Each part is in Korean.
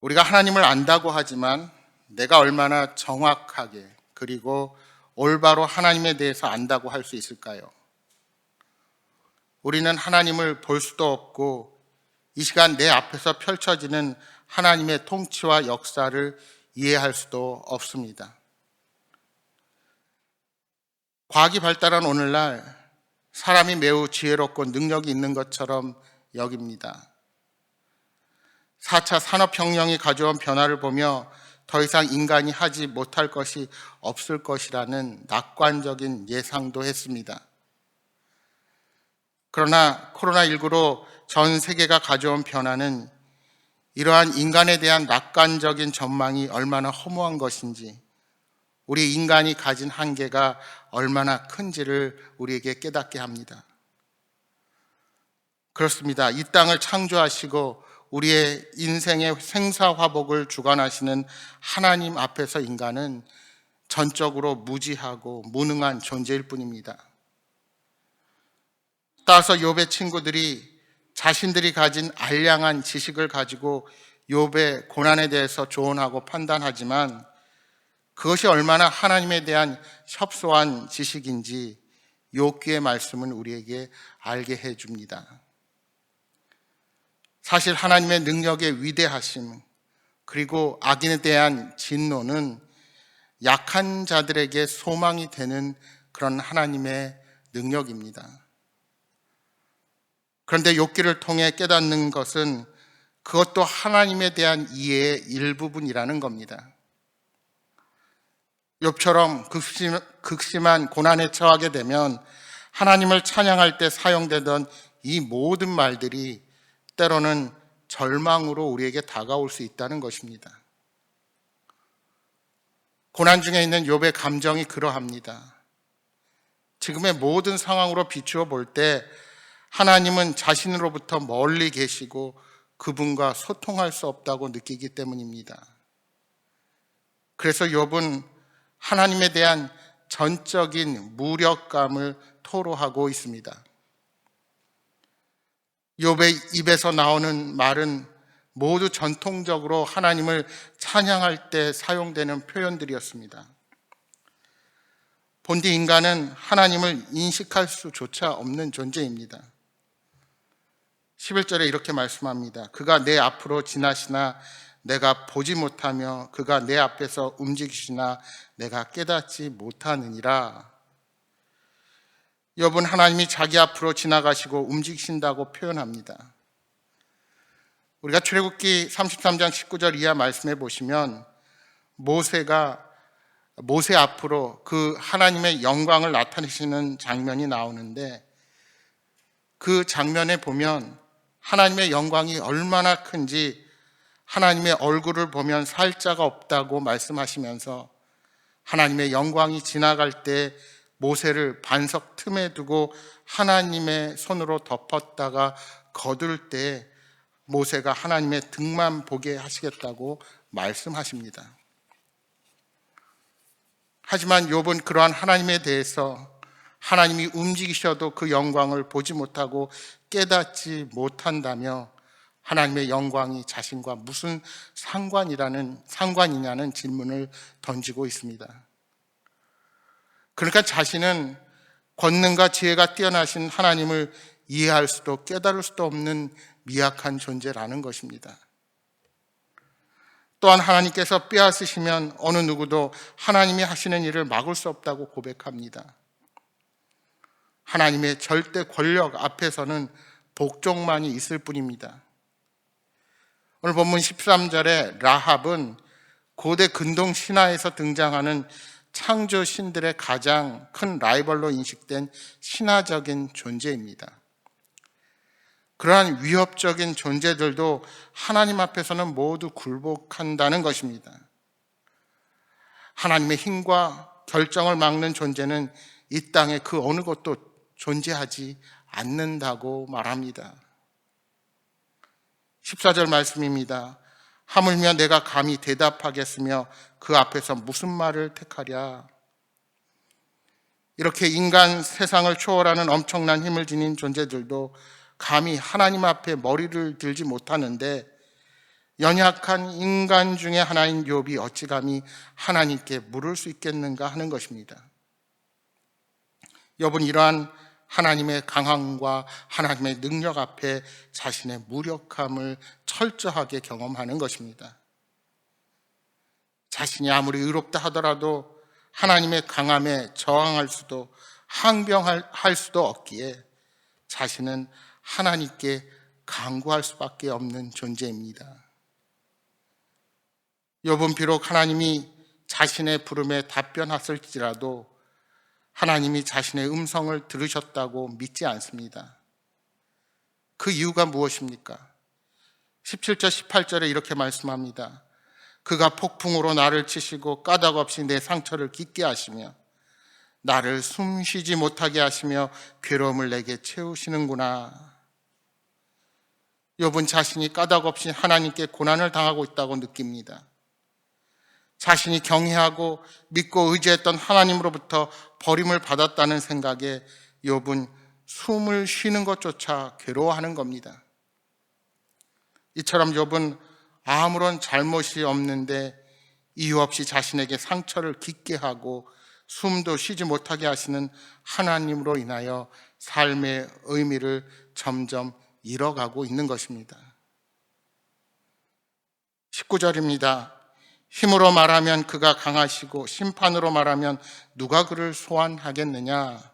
우리가 하나님을 안다고 하지만 내가 얼마나 정확하게 그리고 올바로 하나님에 대해서 안다고 할 수 있을까요? 우리는 하나님을 볼 수도 없고 이 시간 내 앞에서 펼쳐지는 하나님의 통치와 역사를 이해할 수도 없습니다. 과학이 발달한 오늘날 사람이 매우 지혜롭고 능력이 있는 것처럼 여깁니다. 4차 산업혁명이 가져온 변화를 보며 더 이상 인간이 하지 못할 것이 없을 것이라는 낙관적인 예상도 했습니다. 그러나 코로나19로 전 세계가 가져온 변화는 이러한 인간에 대한 낙관적인 전망이 얼마나 허무한 것인지, 우리 인간이 가진 한계가 얼마나 큰지를 우리에게 깨닫게 합니다. 그렇습니다. 이 땅을 창조하시고 우리의 인생의 생사화복을 주관하시는 하나님 앞에서 인간은 전적으로 무지하고 무능한 존재일 뿐입니다. 따라서 욥의 친구들이 자신들이 가진 알량한 지식을 가지고 욥의 고난에 대해서 조언하고 판단하지만 그것이 얼마나 하나님에 대한 협소한 지식인지 욥기의 말씀은 우리에게 알게 해줍니다. 사실 하나님의 능력의 위대하심 그리고 악인에 대한 진노는 약한 자들에게 소망이 되는 그런 하나님의 능력입니다. 그런데 욥기를 통해 깨닫는 것은 그것도 하나님에 대한 이해의 일부분이라는 겁니다. 욥처럼 극심한 고난에 처하게 되면 하나님을 찬양할 때 사용되던 이 모든 말들이 때로는 절망으로 우리에게 다가올 수 있다는 것입니다. 고난 중에 있는 욥의 감정이 그러합니다. 지금의 모든 상황으로 비추어 볼 때 하나님은 자신으로부터 멀리 계시고 그분과 소통할 수 없다고 느끼기 때문입니다. 그래서 욥은 하나님에 대한 전적인 무력감을 토로하고 있습니다. 욥의 입에서 나오는 말은 모두 전통적으로 하나님을 찬양할 때 사용되는 표현들이었습니다. 본디 인간은 하나님을 인식할 수조차 없는 존재입니다. 11절에 이렇게 말씀합니다. 그가 내 앞으로 지나시나 내가 보지 못하며 그가 내 앞에서 움직이시나 내가 깨닫지 못하느니라. 욥은 하나님이 자기 앞으로 지나가시고 움직이신다고 표현합니다. 우리가 출애굽기 33장 19절 이하 말씀해 보시면 모세 앞으로 그 하나님의 영광을 나타내시는 장면이 나오는데 그 장면에 보면 하나님의 영광이 얼마나 큰지 하나님의 얼굴을 보면 살자가 없다고 말씀하시면서 하나님의 영광이 지나갈 때 모세를 반석 틈에 두고 하나님의 손으로 덮었다가 거둘 때 모세가 하나님의 등만 보게 하시겠다고 말씀하십니다. 하지만 욥은 그러한 하나님에 대해서 하나님이 움직이셔도 그 영광을 보지 못하고 깨닫지 못한다며 하나님의 영광이 자신과 무슨 상관이냐는 질문을 던지고 있습니다. 그러니까 자신은 권능과 지혜가 뛰어나신 하나님을 이해할 수도 깨달을 수도 없는 미약한 존재라는 것입니다. 또한 하나님께서 빼앗으시면 어느 누구도 하나님이 하시는 일을 막을 수 없다고 고백합니다. 하나님의 절대 권력 앞에서는 복종만이 있을 뿐입니다. 오늘 본문 13절에 라합은 고대 근동 신화에서 등장하는 창조 신들의 가장 큰 라이벌로 인식된 신화적인 존재입니다. 그러한 위협적인 존재들도 하나님 앞에서는 모두 굴복한다는 것입니다. 하나님의 힘과 결정을 막는 존재는 이 땅에 그 어느 것도 존재하지 않는다고 말합니다. 14절 말씀입니다. 하물며 내가 감히 대답하겠으며 그 앞에서 무슨 말을 택하랴. 이렇게 인간 세상을 초월하는 엄청난 힘을 지닌 존재들도 감히 하나님 앞에 머리를 들지 못하는데 연약한 인간 중에 하나인 욥이 어찌 감히 하나님께 물을 수 있겠는가 하는 것입니다. 욥은 이러한 하나님의 강함과 하나님의 능력 앞에 자신의 무력함을 철저하게 경험하는 것입니다. 자신이 아무리 의롭다 하더라도 하나님의 강함에 저항할 수도 항병할 수도 없기에 자신은 하나님께 간구할 수밖에 없는 존재입니다. 욥은 비록 하나님이 자신의 부름에 답변하실지라도 하나님이 자신의 음성을 들으셨다고 믿지 않습니다. 그 이유가 무엇입니까? 17절 18절에 이렇게 말씀합니다. 그가 폭풍으로 나를 치시고 까닭없이 내 상처를 깊게 하시며 나를 숨쉬지 못하게 하시며 괴로움을 내게 채우시는구나. 욥은 자신이 까닭없이 하나님께 고난을 당하고 있다고 느낍니다. 자신이 경외하고 믿고 의지했던 하나님으로부터 버림을 받았다는 생각에 욥은 숨을 쉬는 것조차 괴로워하는 겁니다. 이처럼 욥은 아무런 잘못이 없는데 이유 없이 자신에게 상처를 깊게 하고 숨도 쉬지 못하게 하시는 하나님으로 인하여 삶의 의미를 점점 잃어가고 있는 것입니다. 19절입니다. 힘으로 말하면 그가 강하시고 심판으로 말하면 누가 그를 소환하겠느냐.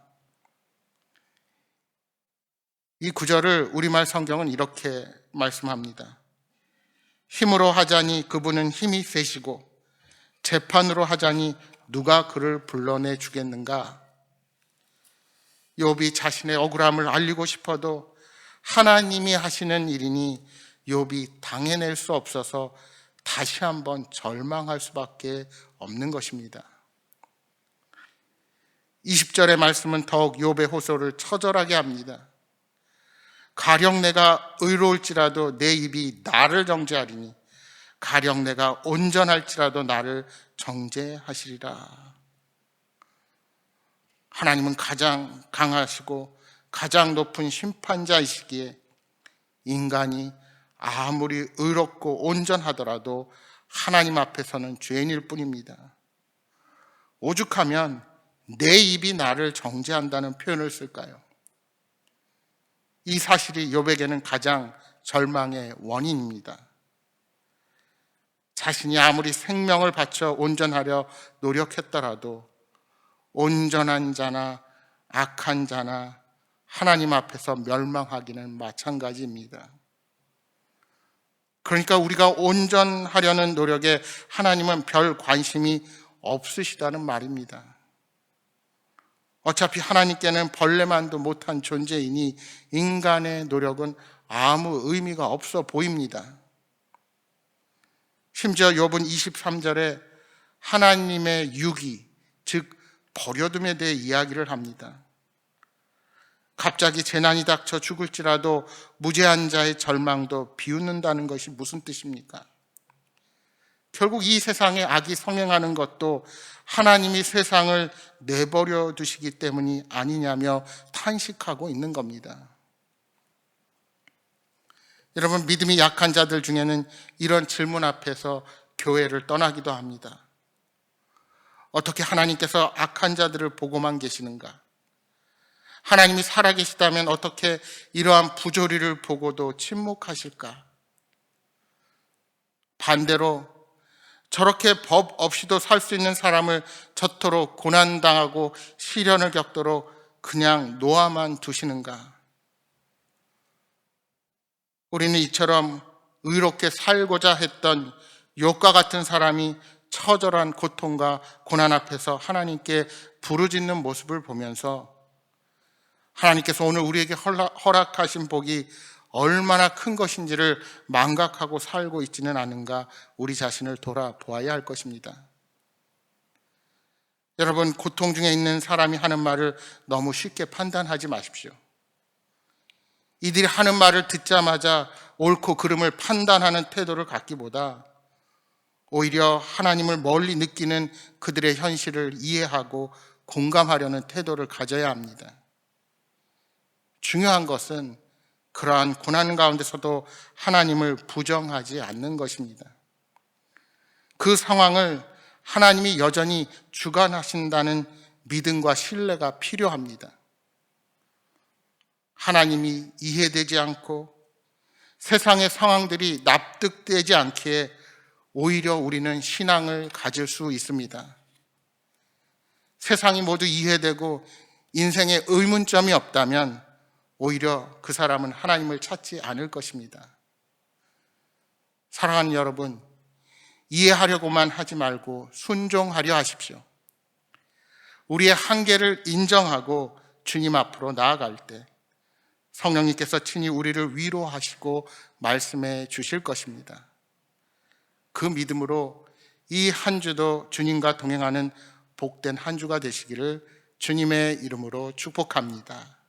이 구절을 우리말 성경은 이렇게 말씀합니다. 힘으로 하자니 그분은 힘이 세시고 재판으로 하자니 누가 그를 불러내 주겠는가. 욥이 자신의 억울함을 알리고 싶어도 하나님이 하시는 일이니 욥이 당해낼 수 없어서 다시 한번 절망할 수밖에 없는 것입니다. 20절의 말씀은 더욱 욥의 호소를 처절하게 합니다. 가령 내가 의로울지라도 내 입이 나를 정죄하리니 가령 내가 온전할지라도 나를 정죄하시리라. 하나님은 가장 강하시고 가장 높은 심판자이시기에 인간이 아무리 의롭고 온전하더라도 하나님 앞에서는 죄인일 뿐입니다. 오죽하면 내 입이 나를 정죄한다는 표현을 쓸까요? 이 사실이 욥에게는 가장 절망의 원인입니다. 자신이 아무리 생명을 바쳐 온전하려 노력했더라도 온전한 자나 악한 자나 하나님 앞에서 멸망하기는 마찬가지입니다. 그러니까 우리가 온전하려는 노력에 하나님은 별 관심이 없으시다는 말입니다. 어차피 하나님께는 벌레만도 못한 존재이니 인간의 노력은 아무 의미가 없어 보입니다. 심지어 욥은 23절에 하나님의 유기, 즉 버려둠에 대해 이야기를 합니다. 갑자기 재난이 닥쳐 죽을지라도 무죄한 자의 절망도 비웃는다는 것이 무슨 뜻입니까? 결국 이 세상에 악이 성행하는 것도 하나님이 세상을 내버려 두시기 때문이 아니냐며 탄식하고 있는 겁니다. 여러분, 믿음이 약한 자들 중에는 이런 질문 앞에서 교회를 떠나기도 합니다. 어떻게 하나님께서 악한 자들을 보고만 계시는가? 하나님이 살아계시다면 어떻게 이러한 부조리를 보고도 침묵하실까? 반대로 저렇게 법 없이도 살 수 있는 사람을 저토록 고난당하고 시련을 겪도록 그냥 놓아만 두시는가? 우리는 이처럼 의롭게 살고자 했던 욥과 같은 사람이 처절한 고통과 고난 앞에서 하나님께 부르짖는 모습을 보면서 하나님께서 오늘 우리에게 허락하신 복이 얼마나 큰 것인지를 망각하고 살고 있지는 않은가 우리 자신을 돌아보아야 할 것입니다. 여러분, 고통 중에 있는 사람이 하는 말을 너무 쉽게 판단하지 마십시오. 이들이 하는 말을 듣자마자 옳고 그름을 판단하는 태도를 갖기보다 오히려 하나님을 멀리 느끼는 그들의 현실을 이해하고 공감하려는 태도를 가져야 합니다. 중요한 것은 그러한 고난 가운데서도 하나님을 부정하지 않는 것입니다. 그 상황을 하나님이 여전히 주관하신다는 믿음과 신뢰가 필요합니다. 하나님이 이해되지 않고 세상의 상황들이 납득되지 않기에 오히려 우리는 신앙을 가질 수 있습니다. 세상이 모두 이해되고 인생에 의문점이 없다면 오히려 그 사람은 하나님을 찾지 않을 것입니다. 사랑하는 여러분, 이해하려고만 하지 말고 순종하려 하십시오. 우리의 한계를 인정하고 주님 앞으로 나아갈 때 성령님께서 친히 우리를 위로하시고 말씀해 주실 것입니다. 그 믿음으로 이 한 주도 주님과 동행하는 복된 한 주가 되시기를 주님의 이름으로 축복합니다.